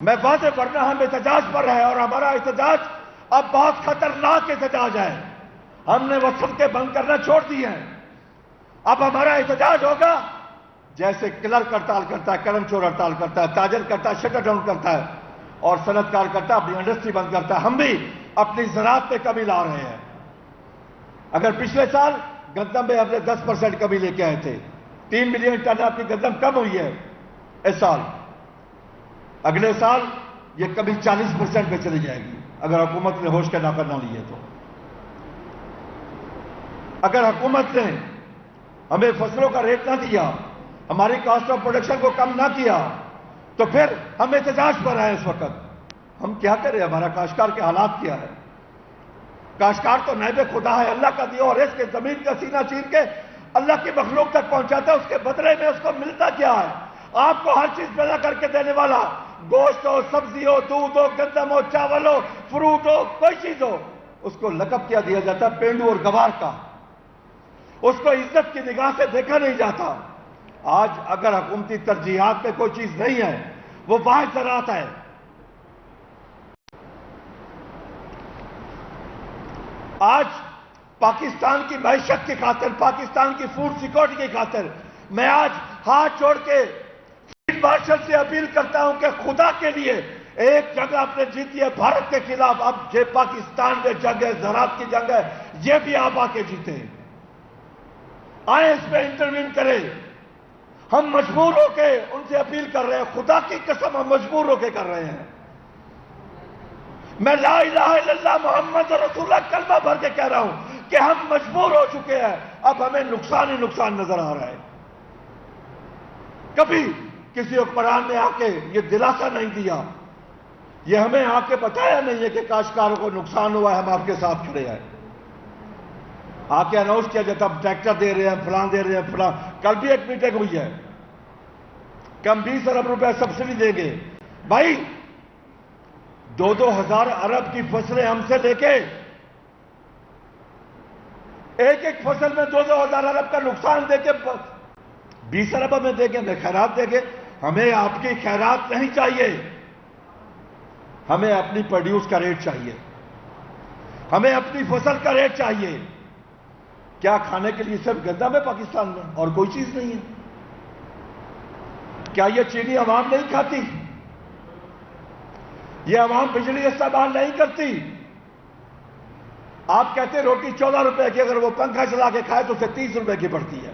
میں واضح ورنہ ہم احتجاج پر رہے اور ہمارا احتجاج اب بہت خطرناک احتجاج ہے. ہم نے وصف کے بند کرنا چھوڑ دی ہیں. اب ہمارا احتجاج ہوگا جیسے کلرک ہڑتال کرتا ہے, قلم چور ہڑتال کرتا ہے, تاجر کرتا ہے, شٹر ڈاؤن کرتا ہے, اور صنعت کار کرتا ہے اپنی انڈسٹری بند کرتا ہے. ہم بھی اپنی زراعت پہ کمی لا رہے ہیں. اگر پچھلے سال گندم میں ہم نے 10% کمی لے کے آئے تھے, 3 ملین ٹن آپ کی گندم کم ہوئی ہے اس سال. اگلے سال یہ کمی 40% پہ چلی جائے گی اگر حکومت نے ہوش کا ناکہ نہ لیے تو. اگر حکومت نے ہمیں فصلوں کا ریٹ نہ دیا, ہماری کاسٹ آف پروڈکشن کو کم نہ کیا, تو پھر ہم احتجاج پر آئے. اس وقت ہم کیا کریں؟ ہمارا کاشتکار کے حالات کیا ہے؟ کاشتکار تو نائب خدا ہے, اللہ کا دیا, اور اس کے زمین کا سینہ چیر کے اللہ کی مخلوق تک پہنچاتا ہے. اس کے بدلے میں اس کو ملتا کیا ہے؟ آپ کو ہر چیز پیدا کر کے دینے والا, گوشت ہو, سبزی ہو, دودھ ہو, گندم ہو, چاول ہو, فروٹ ہو, کوئی چیز ہو, اس کو لقب کیا دیا جاتا ہے؟ پینڈو اور گوار کا. اس کو عزت کی نگاہ سے دیکھا نہیں جاتا. آج اگر حکومتی ترجیحات میں کوئی چیز نہیں ہے, وہ واحد زراعت ہے. آج پاکستان کی معیشت کی خاطر, پاکستان کی فوڈ سیکورٹی کی خاطر میں آج ہاتھ جوڑ کے فیلڈ مارشل سے اپیل کرتا ہوں کہ خدا کے لیے ایک جنگ آپ نے جیتی ہے بھارت کے خلاف, اب یہ پاکستان میں جنگ ہے, زراعت کی جنگ ہے, یہ بھی آپ آ کے جیتے. آئیں اس میں انٹروین کریں. ہم مجبور ہو کے ان سے اپیل کر رہے ہیں, خدا کی قسم ہم مجبور ہو کے کر رہے ہیں. میں لا الہ الا اللہ محمد رسول اللہ کلمہ بھر کے کہہ رہا ہوں کہ ہم مجبور ہو چکے ہیں. اب ہمیں نقصان ہی نقصان نظر آ رہا ہے. کبھی کسی حکمران نے آ کے یہ دلاسا نہیں دیا, یہ ہمیں آ کے بتایا نہیں ہے کہ کاشتکاروں کو نقصان ہوا ہے, ہم آپ کے ساتھ کھڑے ہیں. آ کے اناؤنس کیا جاتا ہم ٹریکٹر دے رہے ہیں, فلان دے رہے ہیں, فلان. کل بھی ایک میٹنگ ہوئی ہے کہ ہم 20 ارب روپے سبسڈی دیں گے. بھائی 2-2 ہزار ارب کی فصلیں ہم سے لے کے ایک ایک فصل میں 2-2 ہزار ارب کا نقصان دے کے 20 ارب ہمیں دیں گے, ہمیں خیرات دیں گے. ہمیں آپ کی خیرات نہیں چاہیے, ہمیں اپنی پروڈیوس کا ریٹ چاہیے, ہمیں اپنی فصل کا ریٹ چاہیے. کیا کھانے کے لیے صرف گندم ہے پاکستان میں اور کوئی چیز نہیں ہے؟ کیا یہ چینی عوام نہیں کھاتی؟ یہ عوام بجلی استعمال نہیں کرتی؟ آپ کہتے روٹی 14 روپے کی, اگر وہ پنکھا چلا کے کھائے تو اسے 30 روپے کی پڑتی ہے.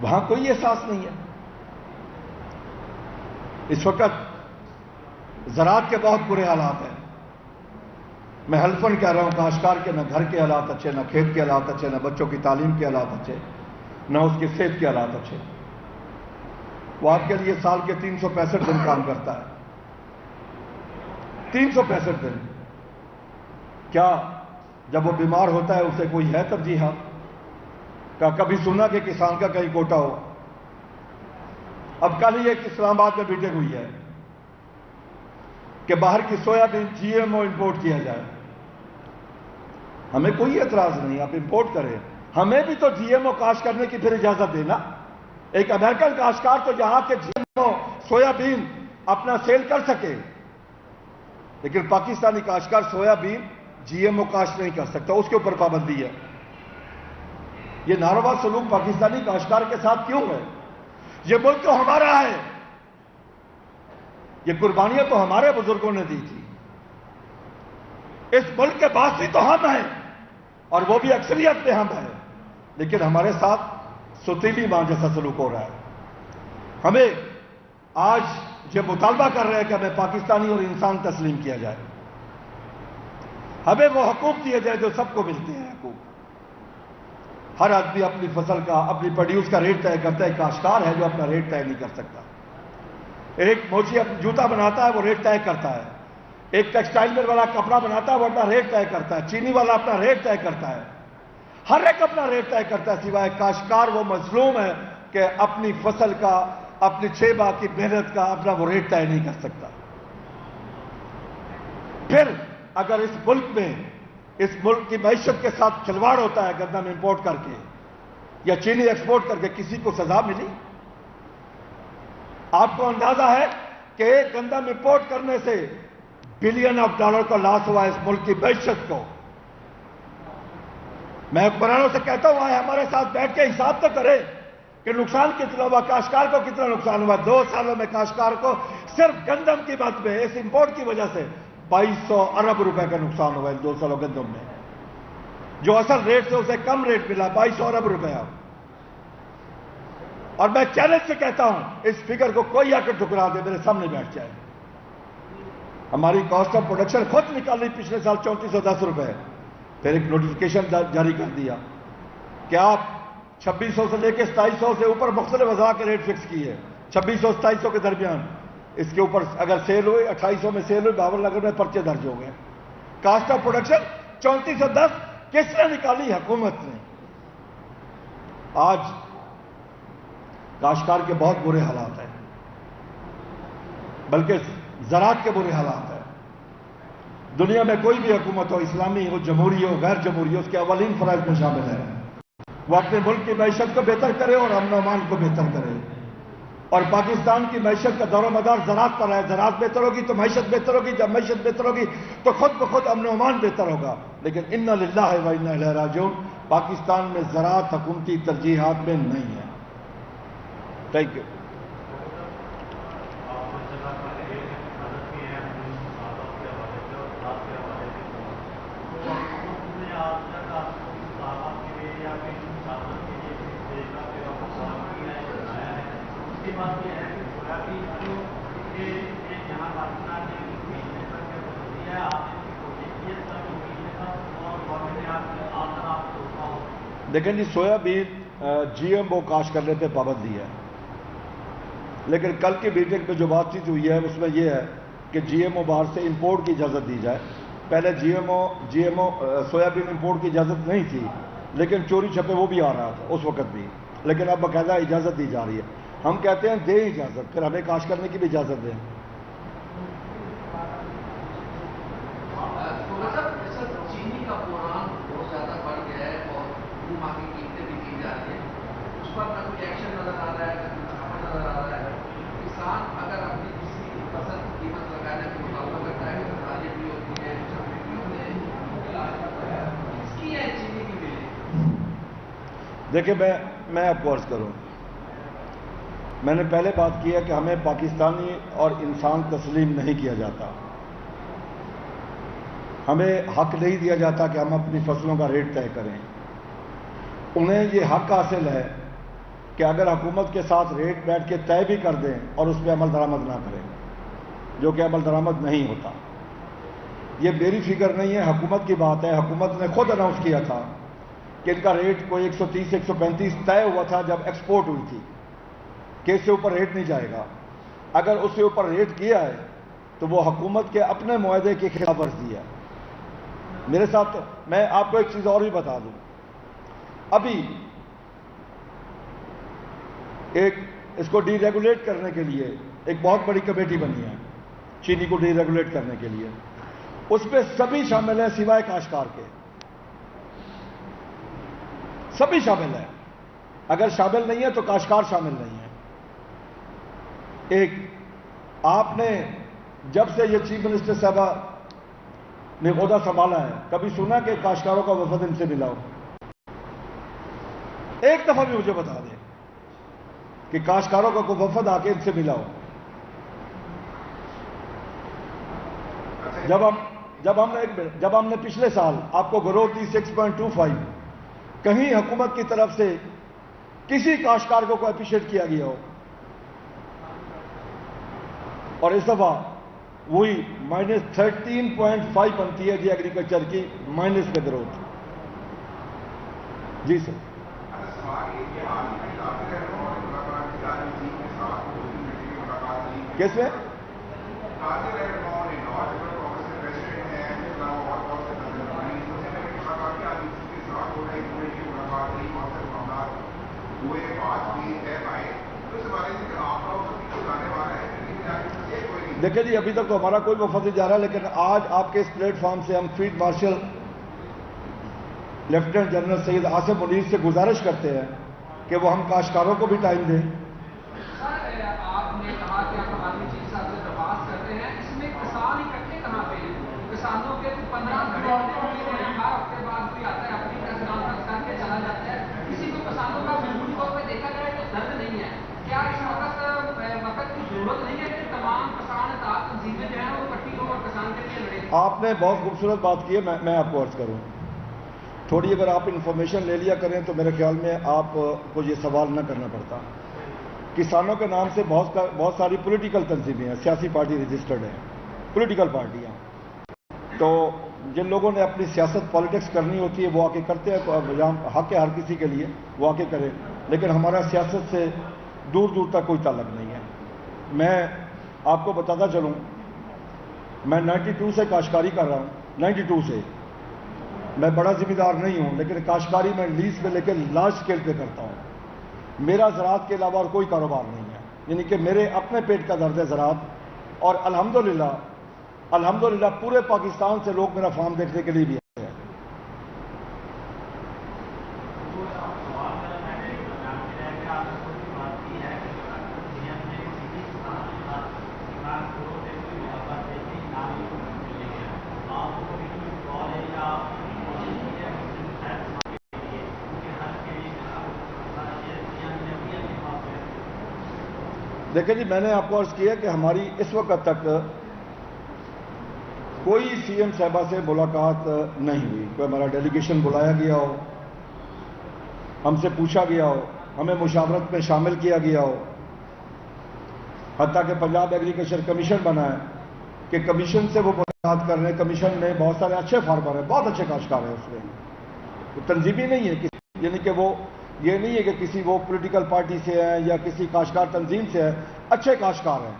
وہاں کوئی احساس نہیں ہے. اس وقت زراعت کے بہت برے حالات ہیں. میں حلفاً کہہ رہا ہوں, کاشتکار کے نہ گھر کے حالات اچھے, نہ کھیت کے حالات اچھے, نہ بچوں کی تعلیم کے حالات اچھے, نہ اس کی صحت کے حالات اچھے. وہ آپ کے لیے سال کے 365 دن کام کرتا ہے. 365 دن. کیا جب وہ بیمار ہوتا ہے اسے کوئی ہے ترجیحات؟ کیا کبھی سنا کہ کسان کا کہیں کوٹا ہو؟ اب کل ہی ایک اسلام آباد میں میٹنگ ہوئی ہے کہ باہر کی سویا بین GMO امپورٹ کیا جائے. ہمیں کوئی اعتراض نہیں, آپ امپورٹ کریں. ہمیں بھی تو GMO کاشت کرنے کی پھر اجازت دینا. ایک امریکن کاشتکار تو یہاں کے GMO سویا بین اپنا سیل کر سکے, لیکن پاکستانی کاشتکار سویا بین GMO کاشت نہیں کر سکتا, اس کے اوپر پابندی ہے. یہ ناروا سلوک پاکستانی کاشتکار کے ساتھ کیوں ہے؟ یہ ملک تو ہمارا ہے, یہ قربانیاں تو ہمارے بزرگوں نے دی تھی. اس ملک کے باسی تو ہم ہیں, اور وہ بھی اکثریت میں ہم ہیں, لیکن ہمارے ساتھ ستیلی ماں جیسا سلوک ہو رہا ہے. ہمیں آج یہ مطالبہ کر رہے ہیں کہ ہمیں پاکستانی اور انسان تسلیم کیا جائے. ہمیں وہ حقوق دیے جائے جو سب کو ملتے ہیں. حقوق ہر آدمی اپنی فصل کا, اپنی پروڈیوس کا ریٹ طے کرتا ہے. کاشتکار ہے جو اپنا ریٹ طے نہیں کر سکتا. ایک موچی جوتا بناتا ہے, وہ ریٹ طے کرتا ہے. ایک ٹیکسٹائل مل والا کپڑا بناتا ہے, وہ اپنا ریٹ طے کرتا ہے. چینی والا اپنا ریٹ طے کرتا ہے. ہر ایک اپنا ریٹ طے کرتا ہے, سوائے کاشتکار. وہ مظلوم ہے کہ اپنی فصل کا, اپنی 6 ماہ کی محنت کا اپنا وہ ریٹ طے نہیں کر سکتا. پھر اگر اس ملک کی معیشت کے ساتھ کھلواڑ ہوتا ہے گندم امپورٹ کر کے یا چینی ایکسپورٹ کر کے, کسی کو سزا ملی؟ آپ کو اندازہ ہے کہ ایک گندم امپورٹ کرنے سے بلین آف ڈالر کا لاس ہوا اس ملک کی معیشت کو. میں حکمرانوں سے کہتا ہوں آئے ہمارے ساتھ بیٹھ کے حساب تو کرے کہ نقصان کتنا ہوا, کاشتکار کو کتنا نقصان ہوا. 2 سالوں میں کاشتکار کو صرف گندم کی بات میں اس امپورٹ کی وجہ سے 2200 ارب روپے کا نقصان ہوا ان 2 سالوں گندم میں, جو اصل ریٹ سے اسے کم ریٹ ملا 2200 ارب روپیہ. اور میں چیلنج سے کہتا ہوں اس فگر کو کوئی آ کے ٹھکرا دے, میرے سامنے بیٹھ جائے. ہماری کاسٹ آف پروڈکشن خود نکالی پچھلے سال 3410 روپے, پھر ایک نوٹیفیکیشن جاری کر دیا کہ آپ 2600 سے لے کے 2700 سے اوپر مختلف اضلاع کے ریٹ فکس کیے, 2600 2700 کے درمیان. اس کے اوپر اگر سیل ہوئی 2800 میں سیل ہوئی 52 لاکھ میں پرچے درج ہو گئے. کاسٹ آف پروڈکشن 3410 کس نے نکالی؟ حکومت نے. آج کاشتکار کے بہت برے حالات ہیں, بلکہ زراعت کے برے حالات ہیں. دنیا میں کوئی بھی حکومت ہو, اسلامی ہو, جمہوری ہو, غیر جمہوری ہو, اس کے اولین فرائض میں شامل ہے وہ اپنے ملک کی معیشت کو بہتر کرے اور امن و امان کو بہتر کرے. اور پاکستان کی معیشت کا دور و مدار زراعت پر ہے. زراعت بہتر ہوگی تو معیشت بہتر ہوگی, جب معیشت بہتر ہوگی تو خود بخود امن و امان بہتر ہوگا. لیکن انا للہ و انا الیہ راجعون, پاکستان میں زراعت حکومتی ترجیحات میں نہیں ہے. Thank you. دیکھیں جی, سویابین جی ایم او کاشت کرنے پہ پابندی ہے, لیکن کل کی میٹنگ میں جو بات چیت ہوئی ہے اس میں یہ ہے کہ جی ایم او باہر سے امپورٹ کی اجازت دی جائے. پہلے G M O soybean import کی اجازت نہیں تھی, لیکن چوری چھپے وہ بھی آ رہا تھا اس وقت بھی, لیکن اب باقاعدہ اجازت دی جا رہی ہے. ہم کہتے ہیں دیں اجازت, پھر ہمیں کاشت کرنے کی بھی اجازت دیں. چینی کا بحران بہت زیادہ بڑھ گیا ہے اور کی قیمتیں بھی کی جا رہی ہیں, اس پر نہ کوئی ایکشن نظر آ رہا ہے, نہ کوئی عمل نظر آ رہا ہے. کسان اگر اپنی کسی فصل کی قیمت لگانے کا مطالبہ کرتا ہے تو تاریخ بھی ہوتی ہے, چمڑی بھی ہوتے ہیں, علاج کرتا ہے. اس کی ہے چینی کی ملیں. دیکھیں میں آپ کو عرض کروں, میں نے پہلے بات کی ہے کہ ہمیں پاکستانی اور انسان تسلیم نہیں کیا جاتا. ہمیں حق نہیں دیا جاتا کہ ہم اپنی فصلوں کا ریٹ طے کریں. انہیں یہ حق حاصل ہے کہ اگر حکومت کے ساتھ ریٹ بیٹھ کے طے بھی کر دیں اور اس پہ عمل درآمد نہ کریں, جو کہ عمل درآمد نہیں ہوتا. یہ میری فکر نہیں ہے, حکومت کی بات ہے. حکومت نے خود اناؤنس کیا تھا کہ ان کا ریٹ کوئی 130 135 طے ہوا تھا جب ایکسپورٹ ہوئی تھی کہ اس سے اوپر ریٹ نہیں جائے گا. اگر اس سے اوپر ریٹ کیا ہے تو وہ حکومت کے اپنے معاہدے کی خلاف ورزی ہے. میرے ساتھ میں آپ کو ایک چیز اور بھی بتا دوں, ابھی ایک اس کو ڈی ریگولیٹ کرنے کے لیے ایک بہت بڑی کمیٹی بنی ہے چینی کو ڈی ریگولیٹ کرنے کے لیے. اس پہ سبھی شامل ہیں سوائے کاشتکار کے, سبھی شامل ہیں. اگر شامل نہیں ہے تو کاشتکار شامل نہیں ہے. ایک آپ نے جب سے یہ چیف منسٹر صاحبہ نے عہدہ سنبھالا ہے کبھی سنا کہ کاشتکاروں کا وفد ان سے ملا ہو؟ ایک دفعہ بھی مجھے بتا دیں کہ کاشتکاروں کا کوئی وفد آ کے ان سے ملا ہو. جب ہم نے پچھلے سال آپ کو گروتھ دی 6.25, کہیں حکومت کی طرف سے کسی کاشتکار کو اپریشیٹ کیا گیا ہو؟ اور اس دفعہ وہی -13.5 بنتی ہے جی ایگریکلچر کی مائنس میں گروتھ. جی سر. کیسے؟ دیکھیں جی, ابھی تک تو ہمارا کوئی وفد نہیں جا رہا, لیکن آج آپ کے اس پلیٹ فارم سے ہم فیلڈ مارشل لیفٹیننٹ جنرل سید آصف منیر سے گزارش کرتے ہیں کہ وہ ہم کاشتکاروں کو بھی ٹائم دیں. آپ نے کہا کہ آپ عالمی چیز آپ نے بہت خوبصورت بات کی ہے، میں آپ کو عرض کروں تھوڑی، اگر آپ انفارمیشن لے لیا کریں تو میرے خیال میں آپ کو یہ سوال نہ کرنا پڑتا. کسانوں کے نام سے بہت ساری پولیٹیکل تنظیمیں ہیں، سیاسی پارٹی رجسٹرڈ ہیں، پولیٹیکل پارٹیاں. تو جن لوگوں نے اپنی سیاست پالیٹکس کرنی ہوتی ہے وہ آ کے کرتے ہیں، تو حق ہے ہر کسی کے لیے وہ آ کے کرے، لیکن ہمارا سیاست سے دور دور تک کوئی تعلق نہیں ہے. میں آپ کو بتاتا چلوں، میں 92 سے کاشتکاری کر رہا ہوں. 92 سے میں بڑا ذمہ دار نہیں ہوں، لیکن کاشتکاری میں لیز پہ لے کے لارج اسکیل پہ کرتا ہوں. میرا زراعت کے علاوہ اور کوئی کاروبار نہیں ہے، یعنی کہ میرے اپنے پیٹ کا درد ہے زراعت. اور الحمدللہ پورے پاکستان سے لوگ میرا فارم دیکھنے کے لیے بھی آتے ہیں. دیکھیں جی، میں نے آپ کو عرض کیا کہ ہماری اس وقت تک کوئی سی ایم صاحبہ سے ملاقات نہیں ہوئی. کوئی ہمارا ڈیلیگیشن بلایا گیا ہو، ہم سے پوچھا گیا ہو، ہمیں مشاورت میں شامل کیا گیا ہو. حتیٰ کہ پنجاب ایگریکلچر کمیشن بنا ہے کہ کمیشن سے وہ ملاقات کر رہے ہیں. کمیشن میں بہت سارے اچھے فارمر ہیں، بہت اچھے کاشتکار ہیں. اس میں وہ تنظیمی نہیں ہے، یعنی کہ وہ یہ نہیں ہے کہ کسی وہ پولیٹیکل پارٹی سے ہیں یا کسی کاشتکار تنظیم سے ہیں، اچھے کاشتکار ہیں.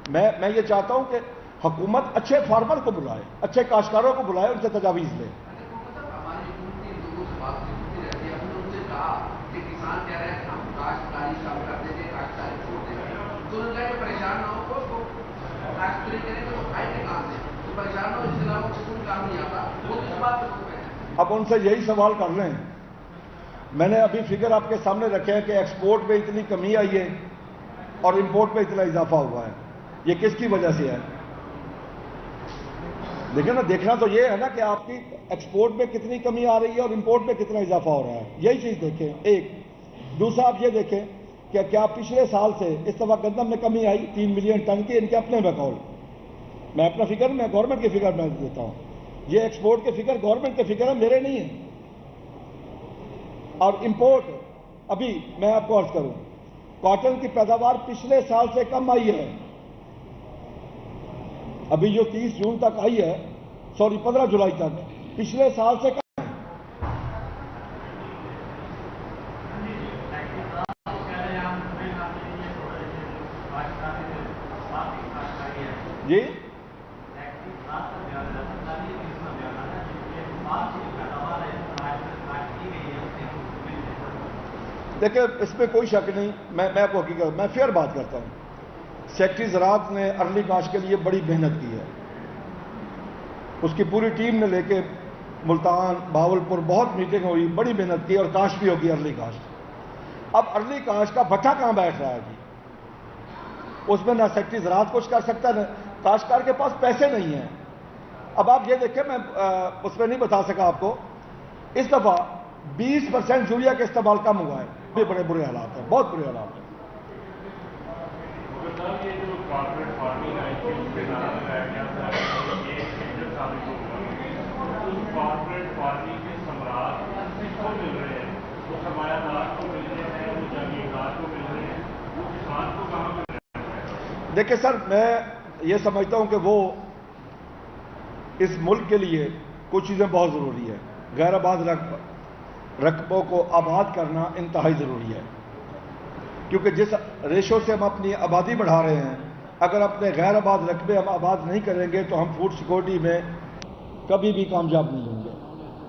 میں یہ چاہتا ہوں کہ حکومت اچھے فارمر کو بلائے، اچھے کاشتکاروں کو بلائے، ان سے تجاویز لے. ہماری حکومت لوگوں سے بات ہوتی رہتی ہے، ہم نے ان سے کہا کہ کسان کہہ رہے ہیں کہ ہم کاشتکاری شامل کر دیں گے، کاشتکاری چھوڑ دیں گے. تو انہوں نے کہا کہ پریشان نہ ہو، اس کو کاشتکاری کریں گے تو کھائیں گے کہاں سے؟ تو پریشان نہ ہو، اس کے علاوہ کوئی کام نہیں آتا. وہ کس بات پہ ہو گئے ہیں؟ اب ان سے یہی سوال کر لیں. میں نے ابھی فگر آپ کے سامنے رکھے ہیں کہ ایکسپورٹ میں اتنی کمی آئی ہے اور امپورٹ میں اتنا اضافہ ہوا ہے. یہ کس کی وجہ سے ہے؟ دیکھیں نا، دیکھنا تو یہ ہے نا کہ آپ کی ایکسپورٹ میں کتنی کمی آ رہی ہے اور امپورٹ میں کتنا اضافہ ہو رہا ہے. یہی چیز دیکھیں. ایک دوسرا آپ یہ دیکھیں کہ کیا پچھلے سال سے اس دفعہ گندم میں کمی آئی 3 ملین ٹن کی، ان کے اپنے بیکول. میں اپنا فگر میں گورنمنٹ کے فگر میں دیتا ہوں. یہ ایکسپورٹ کے فگر گورنمنٹ کے فگر ہیں، میرے نہیں ہیں. اور امپورٹ ابھی میں آپ کو عرض کروں، کاٹن کی پیداوار پچھلے سال سے کم آئی ہے. ابھی جو 30 جون تک آئی ہے، 15 جولائی تک، پچھلے سال سے کم ہے. جی دیکھیں، اس میں کوئی شک نہیں. میں آپ کو حقیقت میں فیئر بات کرتا ہوں. سیکٹری زراعت نے ارلی کاشت کے لیے بڑی محنت کی ہے. اس کی پوری ٹیم نے لے کے ملتان، بہاولپور بہت میٹنگ ہوئی، بڑی محنت کی اور کاشت بھی ہوگی ارلی کاشت. اب ارلی کاشت کا بٹھا کہاں بیٹھ رہا ہے جی؟ اس میں نہ سیکٹری زراعت کچھ کر سکتا ہے، نہ کاشتکار کے پاس پیسے نہیں ہیں. اب آپ یہ دیکھیں، میں اس میں نہیں بتا سکا آپ کو، اس دفعہ 20% یوریا کے استعمال کم ہوا ہے. یہ بڑے برے حالات ہیں، بہت برے حالات ہیں. دیکھیں سر، میں یہ سمجھتا ہوں کہ وہ اس ملک کے لیے کچھ چیزیں بہت ضروری ہے. غیر آباد رقبوں کو آباد کرنا انتہائی ضروری ہے، کیونکہ جس ریشو سے ہم اپنی آبادی بڑھا رہے ہیں، اگر اپنے غیر آباد رقبے ہم آباد نہیں کریں گے تو ہم فوڈ سیکورٹی میں کبھی بھی کامیاب نہیں ہوں گے.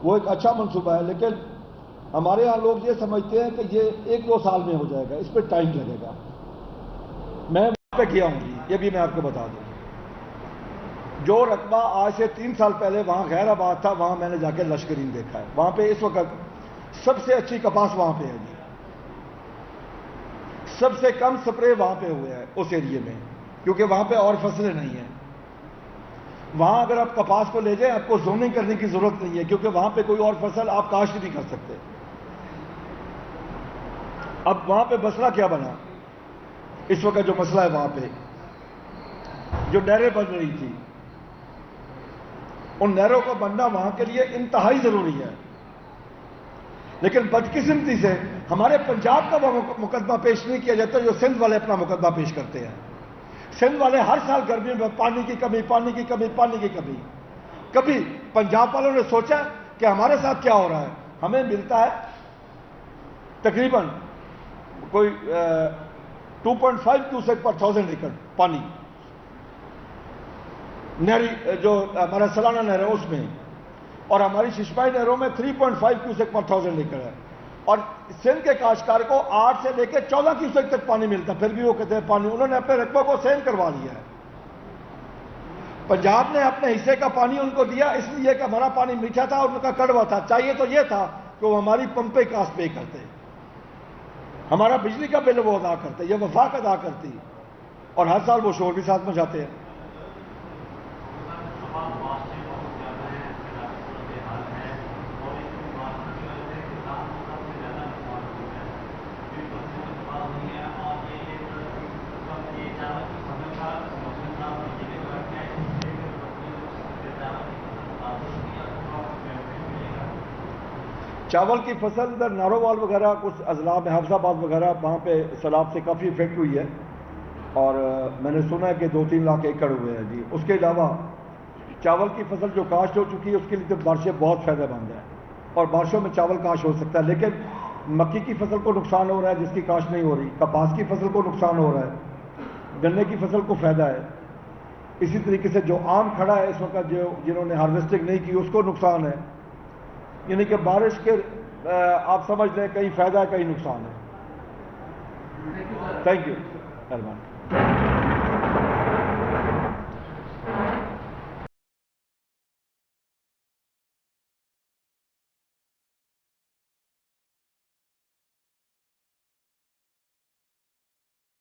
وہ ایک اچھا منصوبہ ہے، لیکن ہمارے ہاں لوگ یہ سمجھتے ہیں کہ یہ 1-2 سال میں ہو جائے گا، اس پہ ٹائم لگے گا. میں وہاں پہ گیا ہوں جی، یہ بھی میں آپ کو بتا دوں. جو رقبہ آج سے 3 سال پہلے وہاں غیر آباد تھا، وہاں میں نے جا کے لشکرین دیکھا ہے. وہاں پہ اس وقت سب سے اچھی کپاس وہاں پہ ہے جی. سب سے کم سپرے وہاں پہ ہوئے ہیں اس ایریے میں، کیونکہ وہاں پہ اور فصلیں نہیں ہیں. وہاں اگر آپ کپاس کو لے جائیں، آپ کو زوننگ کرنے کی ضرورت نہیں ہے، کیونکہ وہاں پہ کوئی اور فصل آپ کاشت نہیں کر سکتے. اب وہاں پہ مسئلہ کیا بنا اس وقت؟ جو مسئلہ ہے وہاں پہ جو نہریں بن رہی تھی، ان نہروں کا بننا وہاں کے لیے انتہائی ضروری ہے. لیکن بدقسمتی سے ہمارے پنجاب کا وہ مقدمہ پیش نہیں کیا جاتا جو سندھ والے اپنا مقدمہ پیش کرتے ہیں. سندھ والے ہر سال گرمیوں میں پانی کی کمی. کبھی پنجاب والوں نے سوچا کہ ہمارے ساتھ کیا ہو رہا ہے. ہمیں ملتا ہے تقریباً کوئی 2.5 کیوسیک پر 1000 ایکڑ پانی, نہری جو ہمارا سالانہ نہر ہے اس میں, اور ہماری ششمائی نہروں میں 3.5 کیوسیک پر 1000 ایکڑ ہے. اور سندھ کے کاشتکار کو 8 سے لے کے 14 کیوسیک تک پانی ملتا, پھر بھی وہ کہتے ہیں پانی. انہوں نے اپنے رقبے کو سین کروا لیا ہے. پنجاب نے اپنے حصے کا پانی ان کو دیا اس لیے کہ ہمارا پانی میٹھا تھا اور ان کا کڑوا تھا. چاہیے تو یہ تھا کہ وہ ہماری پمپیں کاسٹ پے کرتے, ہمارا بجلی کا بل وہ ادا کرتے, یہ وفاق ادا کرتی, اور ہر سال وہ شور بھی ساتھ میں جاتے ہیں. چاول کی فصل ادھر نارووال وغیرہ کچھ اضلاع میں, حافظ آباد وغیرہ, وہاں پہ سیلاب سے کافی افیکٹ ہوئی ہے, اور میں نے سنا ہے کہ 2-3 لاکھ ایکڑ ہوئے ہیں جی. اس کے علاوہ چاول کی فصل جو کاشت ہو چکی ہے اس کے لیے تو بارشیں بہت فائدہ مند ہیں, اور بارشوں میں چاول کاشت ہو سکتا ہے. لیکن مکئی کی فصل کو نقصان ہو رہا ہے جس کی کاشت نہیں ہو رہی, کپاس کی فصل کو نقصان ہو رہا ہے, گنے کی فصل کو فائدہ ہے. اسی طریقے سے جو آم کھڑا ہے اس وقت, جنہوں نے ہارویسٹنگ نہیں کی اس کو نقصان ہے. یعنی کہ بارش کے آپ سمجھ لیں کہیں فائدہ ہے کہیں نقصان ہے. Thank you. مہربانی.